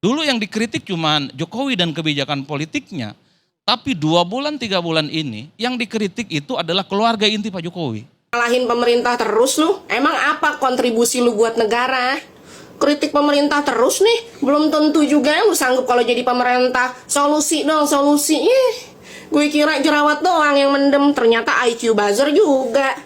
Dulu yang dikritik cuman Jokowi dan kebijakan politiknya, tapi 2 bulan 3 bulan ini yang dikritik itu adalah keluarga inti Pak Jokowi. Salahin pemerintah terus lu. Emang apa kontribusi lu buat negara? Kritik pemerintah terus nih. Belum tentu juga lu sanggup kalau jadi pemerintah. Solusi dong, solusi. Gue kira jerawat doang yang mendem, ternyata IQ buzzer juga.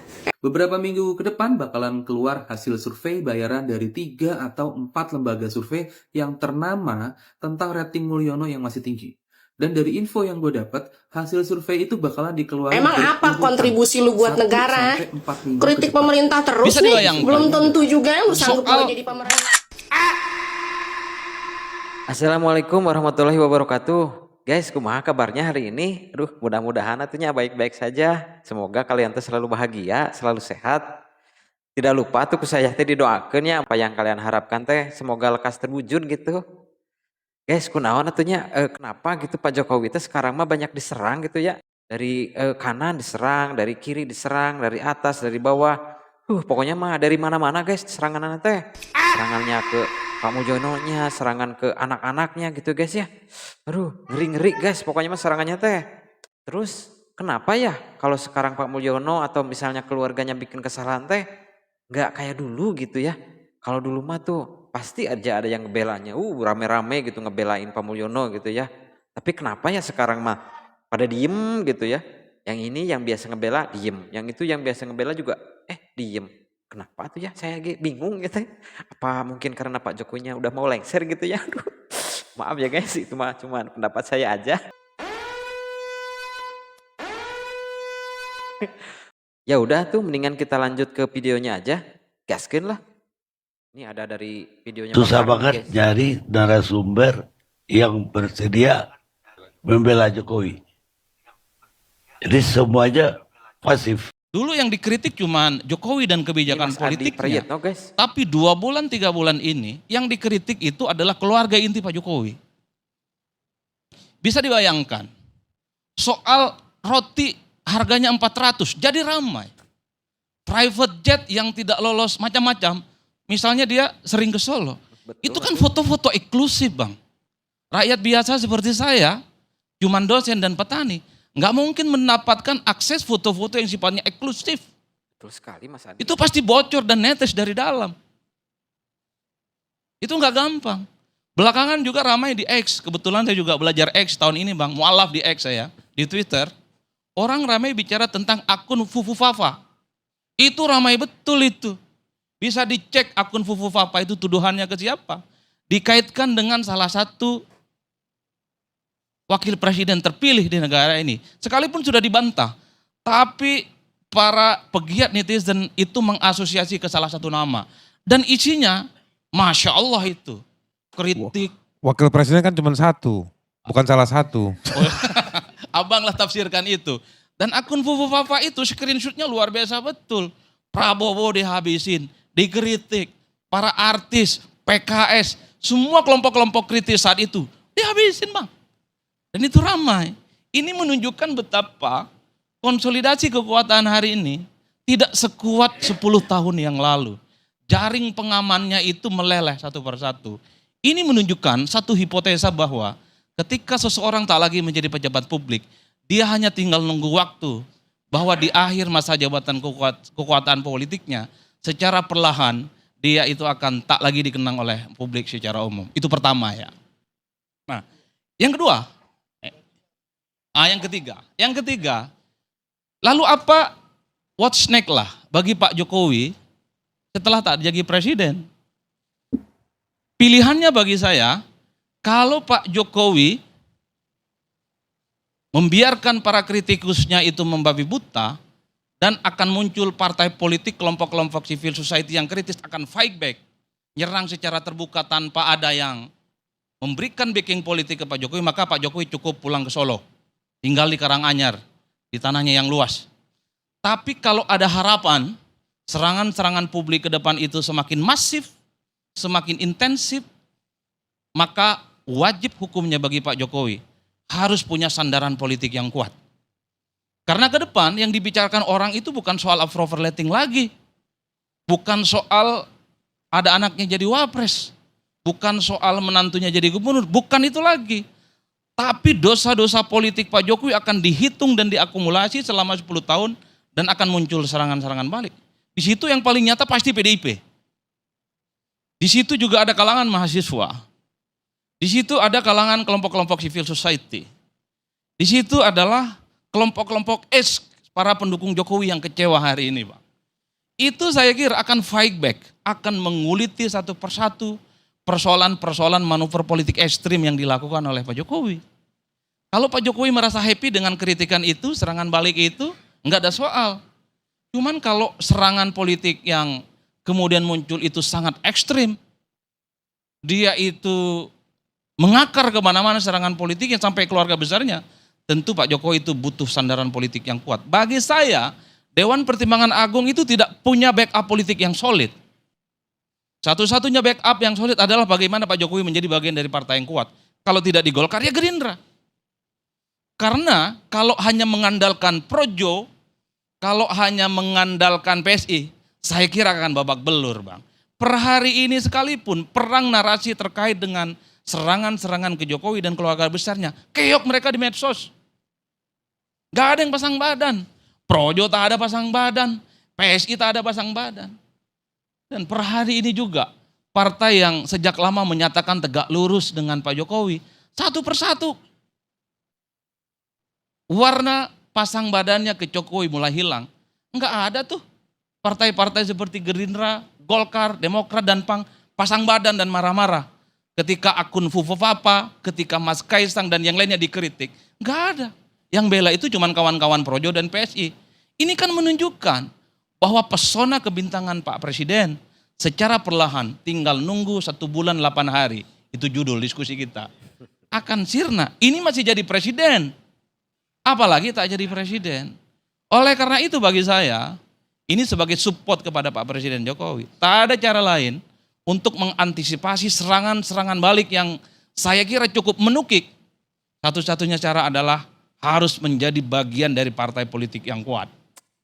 Beberapa minggu ke depan bakalan keluar hasil survei bayaran dari 3 atau 4 lembaga survei yang ternama tentang rating Mulyono yang masih tinggi. Dan dari info yang gue dapat, hasil survei itu bakalan dikeluarkan. Emang apa kontribusi lu buat negara? Kritik pemerintah terus Bisa nih. dibayangkan. Belum tentu juga lu sanggup kalau Soal- jadi pemerintah. Assalamualaikum warahmatullahi wabarakatuh. Guys, kumaha kabarnya hari ini? Aduh, mudah-mudahan atunya baik-baik saja. Semoga kalian tuh selalu bahagia, selalu sehat. Tidak lupa tuh saya teh didoakeun ya apa yang kalian harapkan teh semoga lekas terwujud gitu. Guys, kunaon atunya kenapa gitu Pak Jokowi teh sekarang mah banyak diserang gitu ya. Dari kanan diserang, dari kiri diserang, dari atas, dari bawah. Pokoknya mah dari mana-mana guys serangannya teh. Serangannya ke Pak Mulyono-nya, serangan ke anak-anaknya gitu guys ya. Aduh, ngeri-ngeri guys, pokoknya mah serangannya teh. Terus kenapa ya kalau sekarang Pak Mulyono atau misalnya keluarganya bikin kesalahan teh nggak kayak dulu gitu ya. Kalau dulu mah tuh pasti aja ada yang ngebelanya, rame-rame gitu ngebelain Pak Mulyono gitu ya. Tapi kenapa ya sekarang mah pada diem gitu ya. Yang ini yang biasa ngebela diem, yang itu yang biasa ngebela juga diem. Kenapa tuh ya? Saya bingung gitu. Apa mungkin karena Pak Jokowinya udah mau lengser gitu ya? Aduh, maaf ya guys, itu mah cuma pendapat saya aja. Ya udah tuh, mendingan kita lanjut ke videonya aja. Gaskeun lah. Ini ada dari videonya. Susah Bang Karno, banget guys. nyari narasumber yang bersedia membela Jokowi. Jadi semuanya pasif. Dulu yang dikritik cuman Jokowi dan kebijakan Ini Mas Adi politiknya, Prayitno, guys. tapi 2 bulan 3 bulan ini yang dikritik itu adalah keluarga inti Pak Jokowi. Bisa dibayangkan, soal roti harganya 400 jadi ramai. Private jet yang tidak lolos macam-macam, misalnya dia sering ke Solo. Betul, Itu kan foto-foto eksklusif Bang. Rakyat biasa seperti saya, cuman dosen dan petani, nggak mungkin mendapatkan akses foto-foto yang sifatnya eksklusif. Betul sekali Mas Adi. Itu pasti bocor dan netes dari dalam. Itu nggak gampang. Belakangan juga ramai di X, kebetulan saya juga belajar X tahun ini Bang, mualaf di X saya, di Twitter. Orang ramai bicara tentang akun Fufu Fafa. Itu ramai betul itu. Bisa dicek akun Fufu Fafa itu tuduhannya ke siapa. Dikaitkan dengan salah satu wakil presiden terpilih di negara ini. Sekalipun sudah dibantah. Tapi para pegiat netizen itu mengasosiasi ke salah satu nama. Dan isinya, Masya Allah itu. Kritik. Wakil presiden kan cuma satu, bukan salah satu. Abang lah tafsirkan itu. Dan akun Fufu Fafa itu screenshotnya luar biasa betul. Prabowo dihabisin, dikritik. Para artis, PKS, semua kelompok-kelompok kritis saat itu dihabisin Bang. Dan itu ramai. Ini menunjukkan betapa konsolidasi kekuatan hari ini tidak sekuat 10 tahun yang lalu. Jaring pengamannya itu meleleh satu persatu. Ini menunjukkan satu hipotesa bahwa ketika seseorang tak lagi menjadi pejabat publik, dia hanya tinggal nunggu waktu bahwa di akhir masa jabatan kekuatan politiknya, secara perlahan dia itu akan tak lagi dikenang oleh publik secara umum. Itu pertama ya. Nah, yang kedua, yang ketiga, lalu apa what's next lah bagi Pak Jokowi setelah tak jadi presiden? Pilihannya bagi saya, kalau Pak Jokowi membiarkan para kritikusnya itu membabi buta dan akan muncul partai politik, kelompok-kelompok civil society yang kritis akan fight back, nyerang secara terbuka tanpa ada yang memberikan backing politik ke Pak Jokowi, maka Pak Jokowi cukup pulang ke Solo, tinggal di Karanganyar, di tanahnya yang luas. Tapi kalau ada harapan, serangan-serangan publik ke depan itu semakin masif, semakin intensif, maka wajib hukumnya bagi Pak Jokowi harus punya sandaran politik yang kuat. Karena ke depan yang dibicarakan orang itu bukan soal approval rating lagi, bukan soal ada anaknya jadi wapres, bukan soal menantunya jadi gubernur, bukan itu lagi. Tapi dosa-dosa politik Pak Jokowi akan dihitung dan diakumulasi selama 10 tahun dan akan muncul serangan-serangan balik. Di situ yang paling nyata pasti PDIP. Di situ juga ada kalangan mahasiswa. Di situ ada kalangan kelompok-kelompok civil society. Di situ adalah kelompok-kelompok para pendukung Jokowi yang kecewa hari ini, Pak. Itu saya kira akan fight back, akan menguliti satu persatu persoalan-persoalan manuver politik ekstrim yang dilakukan oleh Pak Jokowi. Kalau Pak Jokowi merasa happy dengan kritikan itu, serangan balik itu, enggak ada soal. Cuman kalau serangan politik yang kemudian muncul itu sangat ekstrim, dia itu mengakar kemana-mana serangan politik yang sampai keluarga besarnya, tentu Pak Jokowi itu butuh sandaran politik yang kuat. Bagi saya, Dewan Pertimbangan Agung itu tidak punya backup politik yang solid. Satu-satunya backup yang solid adalah bagaimana Pak Jokowi menjadi bagian dari partai yang kuat. Kalau tidak di Golkar, ya Gerindra. Karena kalau hanya mengandalkan Projo, kalau hanya mengandalkan PSI, saya kira akan babak belur, Bang. Per hari ini sekalipun perang narasi terkait dengan serangan-serangan ke Jokowi dan keluarga besarnya, keok mereka di medsos. Gak ada yang pasang badan. Projo tak ada pasang badan, PSI tak ada pasang badan. Dan per hari ini juga partai yang sejak lama menyatakan tegak lurus dengan Pak Jokowi, satu persatu warna pasang badannya ke Jokowi mulai hilang. Enggak ada tuh partai-partai seperti Gerindra, Golkar, Demokrat, dan PAN pasang badan dan marah-marah. Ketika akun Fufofapa, ketika Mas Kaisang dan yang lainnya dikritik, enggak ada. Yang bela itu cuma kawan-kawan Projo dan PSI. Ini kan menunjukkan bahwa pesona kebintangan Pak Presiden secara perlahan tinggal nunggu 1 bulan 8 hari. Itu judul diskusi kita. Akan sirna. Ini masih jadi presiden. Apalagi tak jadi presiden. Oleh karena itu bagi saya, ini sebagai support kepada Pak Presiden Jokowi. Tak ada cara lain untuk mengantisipasi serangan-serangan balik yang saya kira cukup menukik. Satu-satunya cara adalah harus menjadi bagian dari partai politik yang kuat.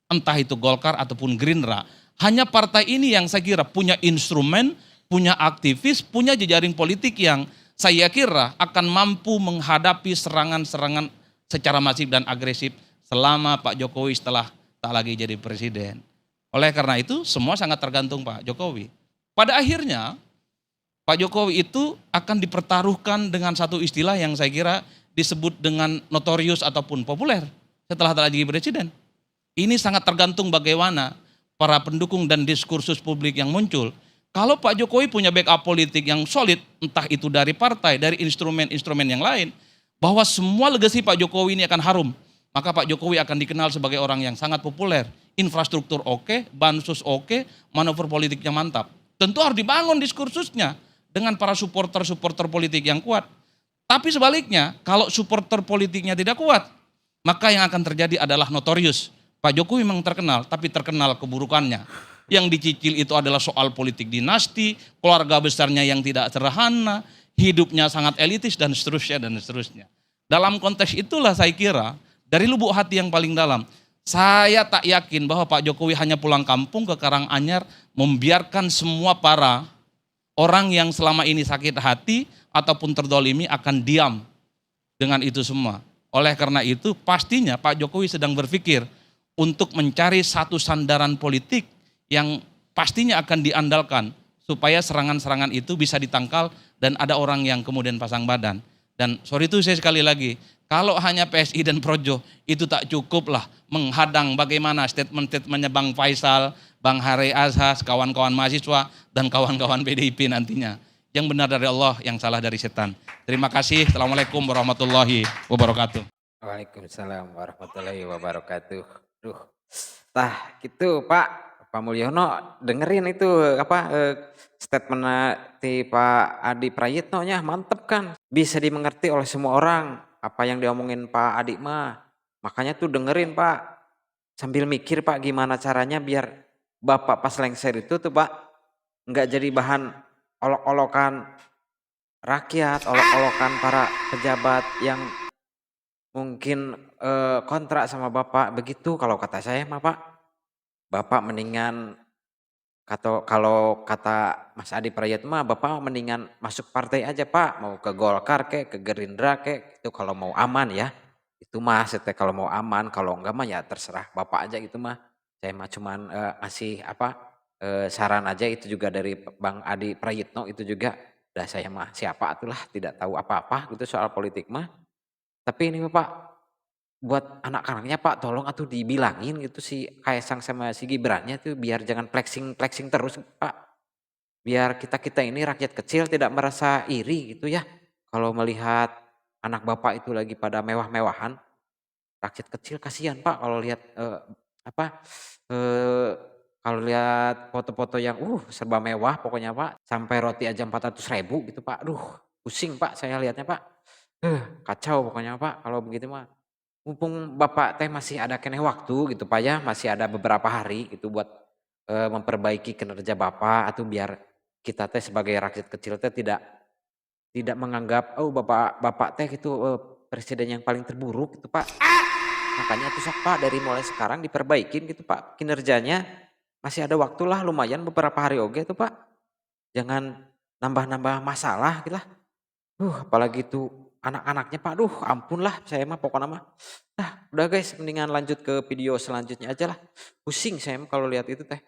Entah itu Golkar ataupun Gerindra. Hanya partai ini yang saya kira punya instrumen, punya aktivis, punya jejaring politik yang saya kira akan mampu menghadapi serangan-serangan secara masif dan agresif selama Pak Jokowi setelah tak lagi jadi presiden. Oleh karena itu semua sangat tergantung Pak Jokowi. Pada akhirnya Pak Jokowi itu akan dipertaruhkan dengan satu istilah yang saya kira disebut dengan notorius ataupun populer setelah tak lagi presiden. Ini sangat tergantung bagaimana para pendukung dan diskursus publik yang muncul. Kalau Pak Jokowi punya backup politik yang solid, entah itu dari partai, dari instrumen-instrumen yang lain, bahwa semua legasi Pak Jokowi ini akan harum, maka Pak Jokowi akan dikenal sebagai orang yang sangat populer. Infrastruktur oke, bansos oke, manuver politiknya mantap. Tentu harus dibangun diskursusnya dengan para supporter-supporter politik yang kuat. Tapi sebaliknya, kalau supporter politiknya tidak kuat, maka yang akan terjadi adalah notorius. Pak Jokowi memang terkenal, tapi terkenal keburukannya. Yang dicicil itu adalah soal politik dinasti, keluarga besarnya yang tidak sederhana, hidupnya sangat elitis, dan seterusnya, dan seterusnya. Dalam konteks itulah saya kira, dari lubuk hati yang paling dalam, saya tak yakin bahwa Pak Jokowi hanya pulang kampung ke Karanganyar, membiarkan semua para orang yang selama ini sakit hati, ataupun terdolimi akan diam dengan itu semua. Oleh karena itu, pastinya Pak Jokowi sedang berpikir, untuk mencari satu sandaran politik yang pastinya akan diandalkan supaya serangan-serangan itu bisa ditangkal dan ada orang yang kemudian pasang badan. Dan sorry itu saya sekali lagi, kalau hanya PSI dan Projo itu tak cukup lah menghadang bagaimana statement-statementnya Bang Faisal, Bang Hari Azhas, kawan-kawan mahasiswa dan kawan-kawan PDIP nantinya. Yang benar dari Allah, yang salah dari setan. Terima kasih. Assalamualaikum warahmatullahi wabarakatuh. Waalaikumsalam warahmatullahi wabarakatuh. Duh, tah gitu Pak Mulyono dengerin itu statement ti Pak Adi Prayitno nya mantep kan, bisa dimengerti oleh semua orang apa yang diomongin Pak Adi mah. Makanya tuh dengerin Pak, sambil mikir Pak gimana caranya biar Bapak pas lengser itu tuh Pak nggak jadi bahan olok-olokan rakyat, olok-olokan para pejabat yang mungkin kontrak sama Bapak begitu. Kalau kata saya mah Pak, Bapak mendingan kalau kata Mas Adi Prayitno mah Bapak mendingan masuk partai aja Pak, mau ke Golkar ke Gerindra itu kalau mau aman ya. Itu mah teh kalau mau aman, kalau enggak mah ya terserah Bapak aja gitu mah. Saya mah cuman ngasih saran aja, itu juga dari Bang Adi Prayitno itu juga. Udah saya mah siapa atulah, tidak tahu apa-apa gitu soal politik mah. Tapi ini Bapak, buat anak-anaknya Pak tolong atuh dibilangin gitu si Kaisang sama si Gibrannya tuh biar jangan flexing terus Pak. Biar kita ini rakyat kecil tidak merasa iri gitu ya. Kalau melihat anak Bapak itu lagi pada mewah-mewahan, rakyat kecil kasihan Pak kalau lihat apa eh, kalau lihat foto-foto yang serba mewah pokoknya Pak, sampai roti aja 400.000 gitu Pak. Aduh, pusing Pak saya lihatnya Pak. Kacau pokoknya Pak kalau begitu mah. Mumpung Bapak teh masih ada keneh waktu gitu Pak ya, masih ada beberapa hari gitu buat memperbaiki kinerja Bapak, atau biar kita teh sebagai rakyat kecil teh tidak menganggap Bapak teh gitu presiden yang paling terburuk gitu Pak. Makanya tuh sok Pak dari mulai sekarang diperbaikin gitu Pak kinerjanya. Masih ada waktu lah lumayan beberapa hari oke tuh Pak. Jangan nambah-nambah masalah gitu lah. Apalagi tuh anak-anaknya Pak, ampun lah saya mah pokoknya mah. Nah, udah guys, mendingan lanjut ke video selanjutnya aja lah. Pusing saya mah kalau lihat itu teh.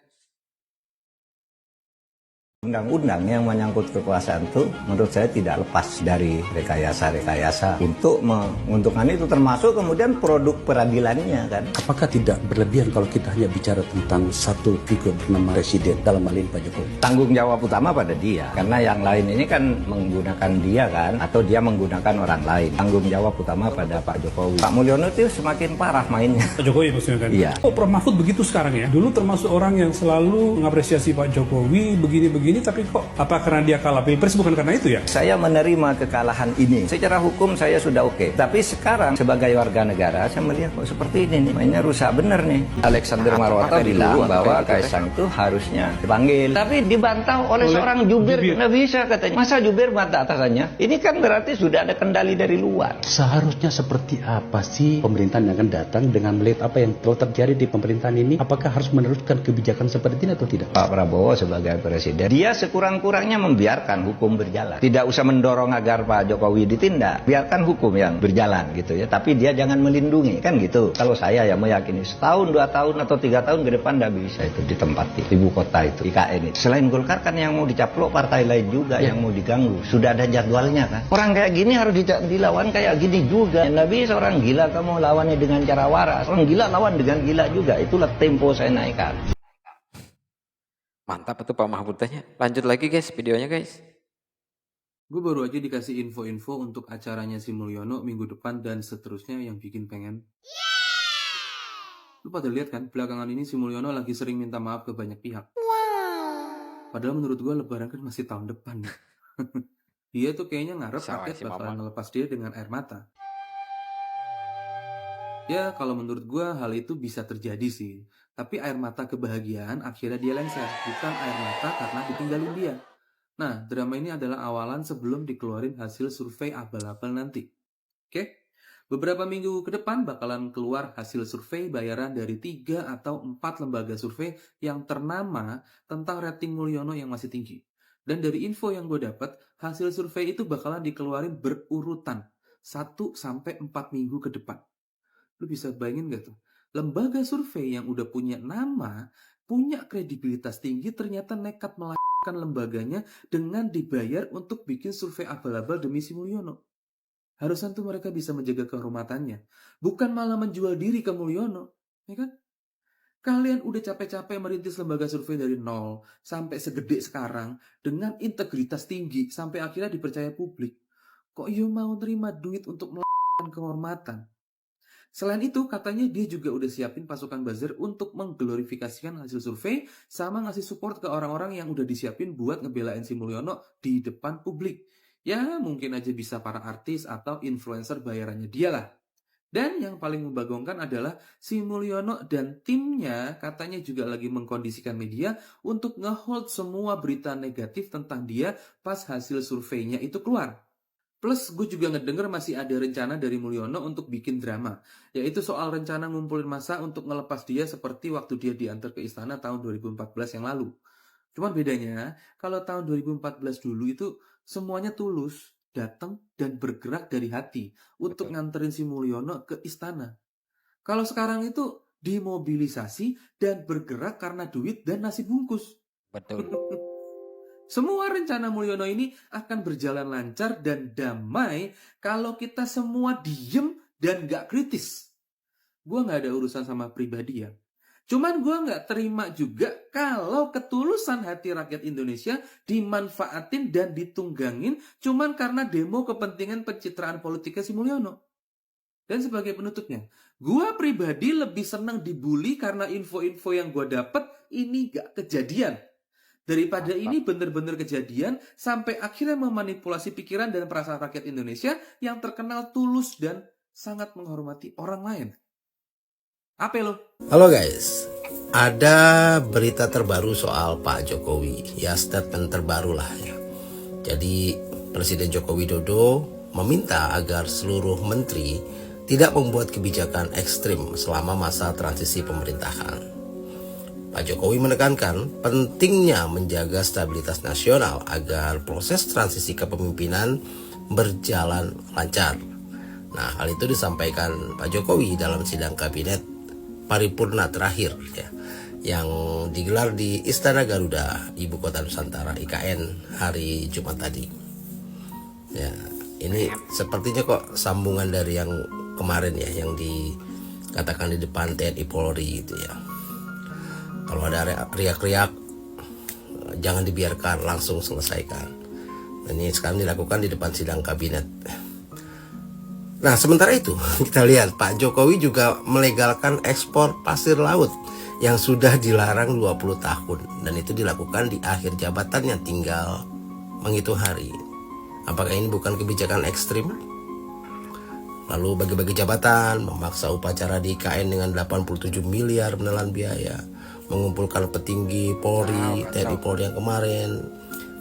Undang-undang yang menyangkut kekuasaan itu menurut saya tidak lepas dari rekayasa-rekayasa untuk menguntungkan itu, termasuk kemudian produk peradilannya kan. Apakah tidak berlebihan kalau kita hanya bicara tentang satu figur bernama presiden dalam hal ini Pak Jokowi? Tanggung jawab utama pada dia, karena yang lain ini kan menggunakan dia kan, atau dia menggunakan orang lain. Tanggung jawab utama pada Pak Jokowi. Pak Mulyono itu semakin parah mainnya. Pak Jokowi maksudnya kan? Iya. Prof Mahfud begitu sekarang ya? Dulu termasuk orang yang selalu mengapresiasi Pak Jokowi begini-begini, tapi kok apa karena dia kalah pilpres, bukan karena itu ya? Saya menerima kekalahan ini. Secara hukum saya sudah oke. Tapi sekarang sebagai warga negara saya melihat kok seperti ini nih. Mainnya rusak bener nih. Alexander Marwata bilang bahwa Kaisang itu harusnya dipanggil. Tapi dibantah oleh seorang jubir. Nggak bisa katanya. Masa jubir bantah atasannya? Ini kan berarti sudah ada kendali dari luar. Seharusnya seperti apa sih pemerintahan yang akan datang dengan melihat apa yang telah terjadi di pemerintahan ini? Apakah harus meneruskan kebijakan seperti ini atau tidak? Pak Prabowo sebagai presiden, dia sekurang-kurangnya membiarkan hukum berjalan. Tidak usah mendorong agar Pak Jokowi ditindak. Biarkan hukum yang berjalan gitu ya. Tapi dia jangan melindungi kan gitu. Kalau saya ya meyakini setahun, 2 tahun atau 3 tahun ke depan tidak bisa itu ditempati ibu kota itu IKN itu. Selain Golkar kan yang mau dicaplok partai lain juga yang mau diganggu. Sudah ada jadwalnya kan. Orang kayak gini harus dilawan kayak gini juga. Nggak bisa orang gila kamu lawannya dengan cara waras. Orang gila lawan dengan gila juga. Itulah tempo saya naikkan. Mantap tuh Pak Mahfud tehnya. Lanjut lagi guys videonya guys. Gue baru aja dikasih info-info untuk acaranya si Mulyono minggu depan dan seterusnya yang bikin pengen. Lu pada lihat kan, belakangan ini si Mulyono lagi sering minta maaf ke banyak pihak. Padahal menurut gue lebaran kan masih tahun depan. Dia tuh kayaknya ngarep rakyat bakalan ngelepas dia dengan air mata. Ya kalau menurut gue hal itu bisa terjadi sih. Tapi air mata kebahagiaan akhirnya dia lengser. Bukan air mata karena ditinggalin dia. Nah, drama ini adalah awalan sebelum dikeluarin hasil survei abal-abal nanti. Oke? Beberapa minggu ke depan bakalan keluar hasil survei bayaran dari 3 atau 4 lembaga survei yang ternama tentang rating Mulyono yang masih tinggi. Dan dari info yang gue dapat, hasil survei itu bakalan dikeluarin berurutan 1 sampai 4 minggu ke depan. Lu bisa bayangin gak tuh? Lembaga survei yang udah punya nama, punya kredibilitas tinggi, ternyata nekat melahirkan lembaganya dengan dibayar untuk bikin survei abal-abal demi si Mulyono. Harusnya tuh mereka bisa menjaga kehormatannya. Bukan malah menjual diri ke Mulyono. Ya kan? Kalian udah capek-capek merintis lembaga survei dari nol sampai segede sekarang dengan integritas tinggi sampai akhirnya dipercaya publik. Kok you mau terima duit untuk melahirkan kehormatan? Selain itu, katanya dia juga udah siapin pasukan buzzer untuk mengglorifikasikan hasil survei sama ngasih support ke orang-orang yang udah disiapin buat ngebelain si Mulyono di depan publik. Ya, mungkin aja bisa para artis atau influencer bayarannya dia lah. Dan yang paling membagongkan adalah si Mulyono dan timnya katanya juga lagi mengkondisikan media untuk ngehold semua berita negatif tentang dia pas hasil surveinya itu keluar. Plus gue juga ngedenger masih ada rencana dari Mulyono untuk bikin drama, yaitu soal rencana ngumpulin massa untuk ngelepas dia seperti waktu dia diantar ke istana tahun 2014 yang lalu. Cuman bedanya, kalau tahun 2014 dulu itu semuanya tulus, datang dan bergerak dari hati untuk nganterin si Mulyono ke istana. Kalau sekarang itu dimobilisasi dan bergerak karena duit dan nasi bungkus. Betul. Semua rencana Mulyono ini akan berjalan lancar dan damai kalau kita semua diem dan gak kritis. Gue gak ada urusan sama pribadi ya. Cuman gue gak terima juga kalau ketulusan hati rakyat Indonesia dimanfaatin dan ditunggangin cuman karena demo kepentingan pencitraan politiknya si Mulyono. Dan sebagai penutupnya, gue pribadi lebih senang dibully karena info-info yang gue dapet ini gak kejadian. Daripada ini bener-bener kejadian sampai akhirnya memanipulasi pikiran dan perasaan rakyat Indonesia yang terkenal tulus dan sangat menghormati orang lain. Apa lo? Halo guys, ada berita terbaru soal Pak Jokowi. Ya, statement terbaru lah ya. Jadi Presiden Joko Widodo meminta agar seluruh menteri tidak membuat kebijakan ekstrim selama masa transisi pemerintahan. Pak Jokowi menekankan pentingnya menjaga stabilitas nasional agar proses transisi kepemimpinan berjalan lancar. Nah, hal itu disampaikan Pak Jokowi dalam sidang kabinet paripurna terakhir ya, yang digelar di Istana Garuda, Ibu Kota Nusantara IKN hari Jumat tadi. Ya, ini sepertinya kok sambungan dari yang kemarin ya, yang dikatakan di depan TNI Polri itu ya. Kalau ada riak-riak, jangan dibiarkan, langsung selesaikan. Ini sekarang dilakukan di depan sidang kabinet. Nah, sementara itu kita lihat Pak Jokowi juga melegalkan ekspor pasir laut yang sudah dilarang 20 tahun. Dan itu dilakukan di akhir jabatannya, tinggal menghitung hari. Apakah ini bukan kebijakan ekstrim? Lalu bagi-bagi jabatan, memaksa upacara di IKN dengan 87 miliar menelan biaya, mengumpulkan petinggi Polri, TNI Polri yang kemarin,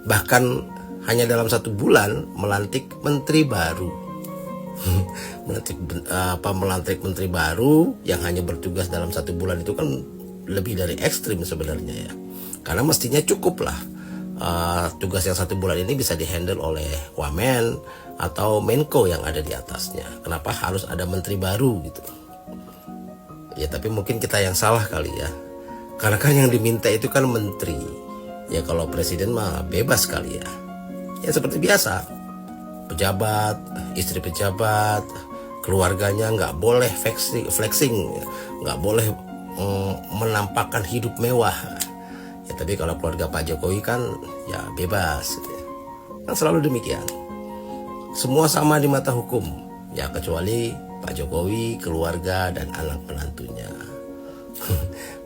bahkan hanya dalam 1 bulan melantik menteri baru. melantik menteri baru yang hanya bertugas dalam 1 bulan itu kan lebih dari ekstrim sebenarnya ya. Karena mestinya cukup lah tugas yang 1 bulan ini bisa dihandle oleh Wamen atau Menko yang ada di atasnya. Kenapa harus ada menteri baru gitu? Ya tapi mungkin kita yang salah kali ya. Karena kan yang diminta itu kan menteri. Ya kalau presiden mah bebas kali ya. Ya seperti biasa. Pejabat, istri pejabat, keluarganya nggak boleh flexing, nggak boleh menampakkan hidup mewah. Ya tapi kalau keluarga Pak Jokowi kan ya bebas. Kan selalu demikian. Semua sama di mata hukum. Ya kecuali Pak Jokowi, keluarga dan anak menantunya.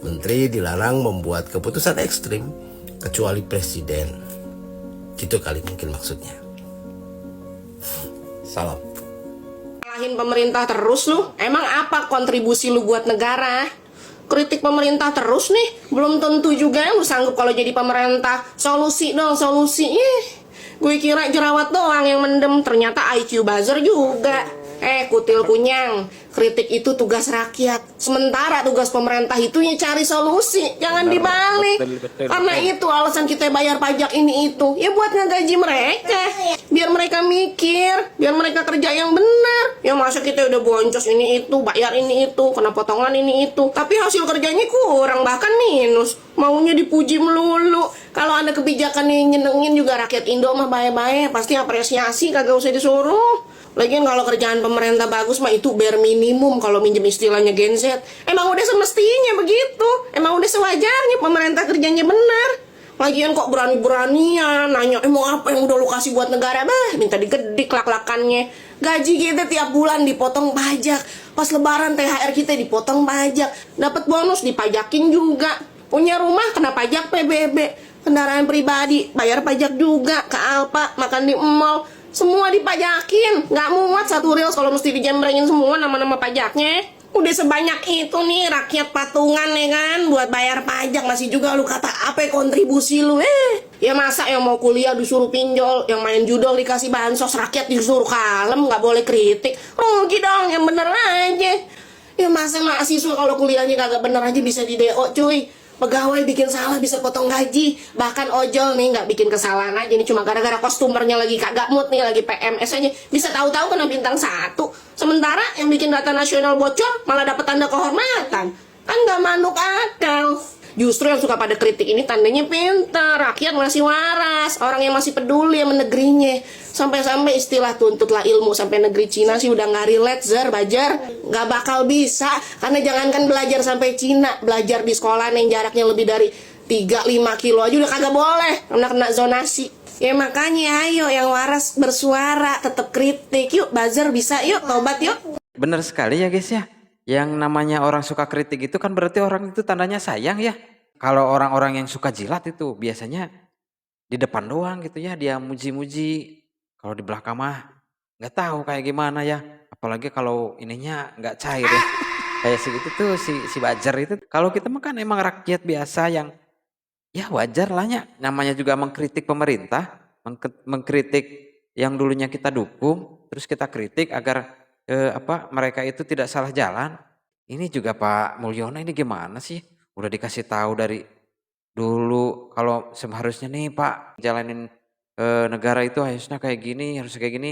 Menteri dilarang membuat keputusan ekstrim kecuali presiden. Gitu kali mungkin maksudnya. Salam. Salahin pemerintah terus lu. Emang apa kontribusi lu buat negara? Kritik pemerintah terus nih. Belum tentu juga lu sanggup kalau jadi pemerintah. Solusi dong, solusi. Gue kira jerawat doang yang mendem, ternyata IQ buzzer juga. Kutil kunyang, kritik itu tugas rakyat. Sementara tugas pemerintah itu ya cari solusi, jangan dibalik. Karena itu alasan kita bayar pajak ini itu, ya buat ngegaji mereka. Biar mereka mikir, biar mereka kerja yang benar. Ya masa kita udah boncos ini itu, bayar ini itu, kena potongan ini itu, tapi hasil kerjanya kurang, bahkan minus. Maunya dipuji melulu. Kalau ada kebijakan yang nyenengin juga rakyat Indo mah baik-baik, pasti apresiasi, kagak usah disuruh. Lagian kalau kerjaan pemerintah bagus mah itu bare minimum kalau minjem istilahnya Gen Z. Emang udah semestinya begitu. Emang udah sewajarnya pemerintah kerjanya benar. Lagian kok berani-beranian nanya mau apa yang udah lu kasih buat negara, minta digedik lak-lakannya. Gaji kita tiap bulan dipotong pajak. Pas lebaran THR kita dipotong pajak. Dapat bonus dipajakin juga. Punya rumah kena pajak PBB. Kendaraan pribadi bayar pajak juga. Ke Alfa, makan di mall, semua dipajakin. Nggak muat 1 real kalau mesti dijembrengin semua nama-nama pajaknya. Udah sebanyak itu nih rakyat patungan ya kan buat bayar pajak, masih juga lu kata apa kontribusi lu. Ya masa yang mau kuliah disuruh pinjol, yang main judol dikasih bansos, rakyat disuruh kalem, nggak boleh kritik. Rugi dong, yang bener aja. Ya masa mahasiswa kalau kuliahnya kagak bener aja bisa di DO cuy. Pegawai bikin salah bisa potong gaji. Bahkan ojol nih nggak bikin kesalahan aja. Ini cuma gara-gara kostumernya lagi kagak mood nih, lagi PMS aja. Bisa tahu-tahu kena bintang 1. Sementara yang bikin data nasional bocor malah dapat tanda kehormatan. Kan nggak manuk akal. Justru yang suka pada kritik ini tandanya pintar, rakyat masih waras, orang yang masih peduli sama negerinya. Sampai-sampai istilah tuntutlah ilmu sampai negeri Cina sih udah nggak relate, Zer, Bajar. Nggak bakal bisa, karena jangankan belajar sampai Cina, belajar di sekolah yang jaraknya lebih dari 3-5 kilo aja udah kagak boleh, karena kena zonasi. Ya makanya ayo yang waras bersuara, tetap kritik. Yuk, Bajar bisa, yuk, tobat yuk. Bener sekali ya guys ya. Yang namanya orang suka kritik itu kan berarti orang itu tandanya sayang ya. Kalau orang-orang yang suka jilat itu biasanya di depan doang gitu ya, dia muji-muji. Kalau di belakang mah nggak tahu kayak gimana ya. Apalagi kalau ininya nggak cair ya. Kayak segitu tuh si Bajar itu. Kalau kita mah kan emang rakyat biasa yang ya wajar lah ya. Namanya juga mengkritik pemerintah, mengkritik yang dulunya kita dukung, terus kita kritik agar mereka itu tidak salah jalan. Ini juga Pak Mulyono ini gimana sih? Udah dikasih tahu dari dulu kalau seharusnya nih Pak jalanin negara itu harusnya kayak gini, harus kayak gini.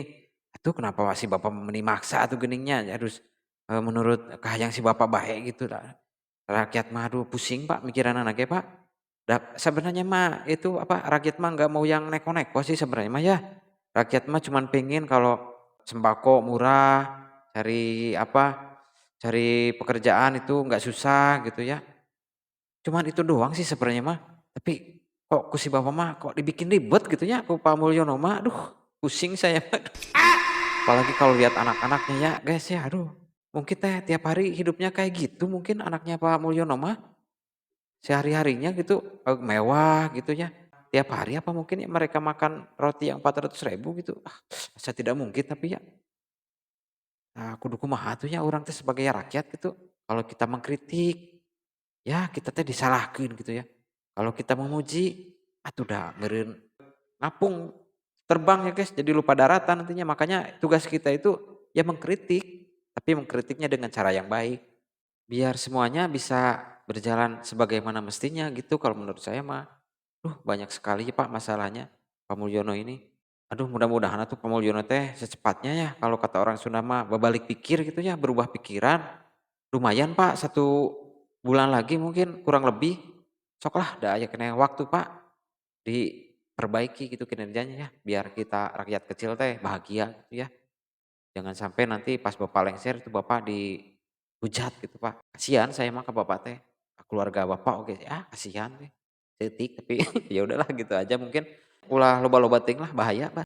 Itu kenapa masih Bapak maksa atau geningnya harus menurut kahayang si Bapak baik gitu lah. Rakyat mah aduh pusing Pak mikiran anaknya Pak. Sebenarnya mah itu rakyat mah nggak mau yang neko-neko sih sebenarnya mah ya. Rakyat mah cuman pengen kalau sembako murah, cari pekerjaan itu nggak susah gitu ya. Cuman itu doang sih sebenarnya mah. Tapi kok ku si Bapak mah kok dibikin ribet gitu ya, ku Pak Mulyono mah aduh pusing saya. Apalagi kalau lihat anak-anaknya ya guys ya, aduh mungkin tiap hari hidupnya kayak gitu mungkin anaknya Pak Mulyono mah. Sehari-harinya gitu mewah gitu ya. Tiap hari apa mungkin ya mereka makan roti yang 400.000 gitu. Saya tidak mungkin tapi ya. Nah, kudu kumaha atuh nya urang teh sebagai rakyat gitu. Kalau kita mengkritik, ya kita teh disalahkeun gitu ya. Kalau kita memuji, atuh dah meureun ngapung terbang ya guys, jadi lupa daratan nantinya. Makanya tugas kita itu ya mengkritik, tapi mengkritiknya dengan cara yang baik. Biar semuanya bisa berjalan sebagaimana mestinya gitu kalau menurut saya mah. Banyak sekali Pak masalahnya Pak Mulyono ini. Aduh mudah-mudahan tuh Pak Mulyono teh secepatnya ya kalau kata orang Sunda mah berbalik pikir gitu ya, berubah pikiran. Lumayan Pak 1 bulan lagi mungkin kurang lebih. Sok lah dah aya kena waktu Pak diperbaiki gitu kinerjanya ya biar kita rakyat kecil teh bahagia gitu ya. Jangan sampai nanti pas Bapak lengser itu Bapak dihujat gitu Pak. Kasihan saya mah ke Bapak teh. Keluarga Bapak oke ya kasihan teh. Detik tapi ya udahlah gitu aja mungkin ulah loba-loba ting lah bahaya Pak.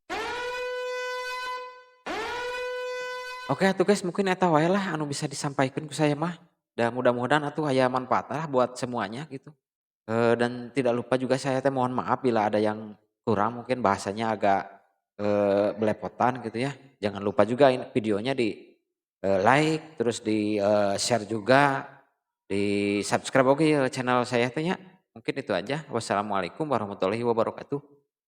Oke atuh guys mungkin eta wae lah anu bisa disampaikan ku saya mah. Dan mudah-mudahan atuh aya manfaat lah buat semuanya gitu. Dan tidak lupa juga saya teh mohon maaf bila ada yang kurang mungkin bahasanya agak belepotan gitu ya. Jangan lupa juga videonya di like terus di share juga di subscribe oke channel saya teh nya. Mungkin itu aja. Wassalamualaikum warahmatullahi wabarakatuh.